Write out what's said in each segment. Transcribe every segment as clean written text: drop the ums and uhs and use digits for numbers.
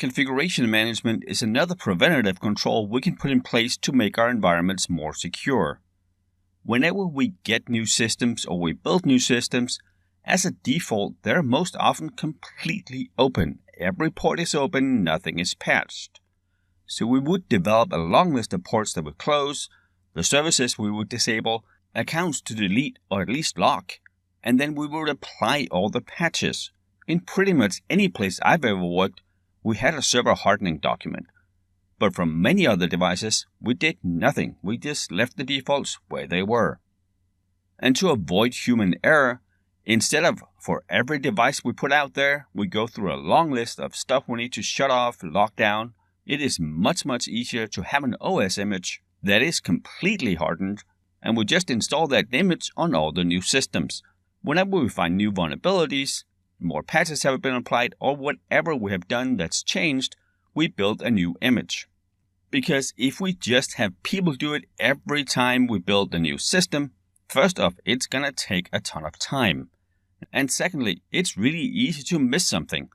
Configuration management is another preventative control we can put in place to make our environments more secure. Whenever we get new systems or we build new systems, as a default, they're most often completely open. Every port is open, nothing is patched. So we would develop a long list of ports that would close, the services we would disable, accounts to delete or at least lock, and then we would apply all the patches. In pretty much any place I've ever worked, we had a server hardening document. But from many other devices, we did nothing. We just left the defaults where they were. And to avoid human error, instead of for every device we put out there, we go through a long list of stuff we need to shut off, lock down. It is much easier to have an OS image that is completely hardened, and we just install that image on all the new systems. Whenever we find new vulnerabilities, more patches have been applied, or whatever we have done that's changed, we build a new image. Because if we just have people do it every time we build a new system, first off, it's gonna take a ton of time. And secondly, it's really easy to miss something.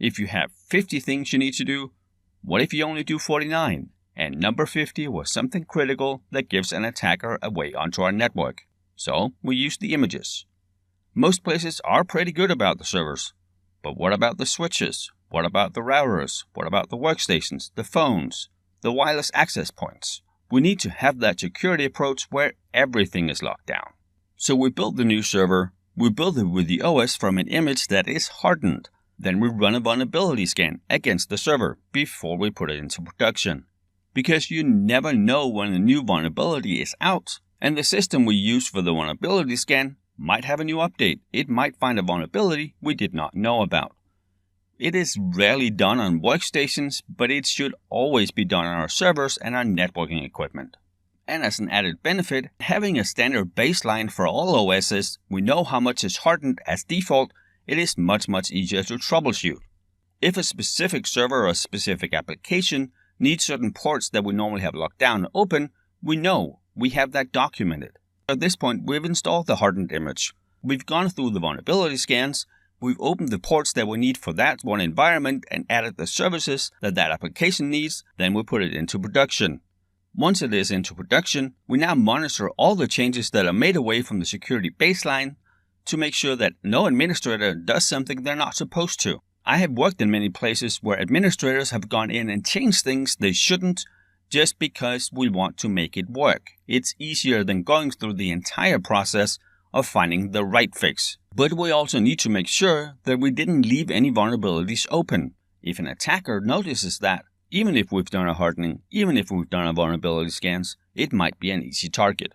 If you have 50 things you need to do, what if you only do 49? And number 50 was something critical that gives an attacker a way onto our network. So we use the images. Most places are pretty good about the servers. But what about the switches? What about the routers? What about the workstations, the phones, the wireless access points? We need to have that security approach where everything is locked down. So we build the new server. We build it with the OS from an image that is hardened. Then we run a vulnerability scan against the server before we put it into production. Because you never know when a new vulnerability is out, and the system we use for the vulnerability scan might have a new update. It might find a vulnerability we did not know about. It is rarely done on workstations, but it should always be done on our servers and our networking equipment. And as an added benefit, having a standard baseline for all OSs, we know how much is hardened as default. It is much easier to troubleshoot. If a specific server or a specific application needs certain ports that we normally have locked down and open, we know we have that documented. At this point, we've installed the hardened image. We've gone through the vulnerability scans, we've opened the ports that we need for that one environment and added the services that application needs, then we put it into production. Once it is into production, we now monitor all the changes that are made away from the security baseline to make sure that no administrator does something they're not supposed to. I have worked in many places where administrators have gone in and changed things they shouldn't just because we want to make it work. It's easier than going through the entire process of finding the right fix. But we also need to make sure that we didn't leave any vulnerabilities open. If an attacker notices that, even if we've done a hardening, even if we've done a vulnerability scans, it might be an easy target.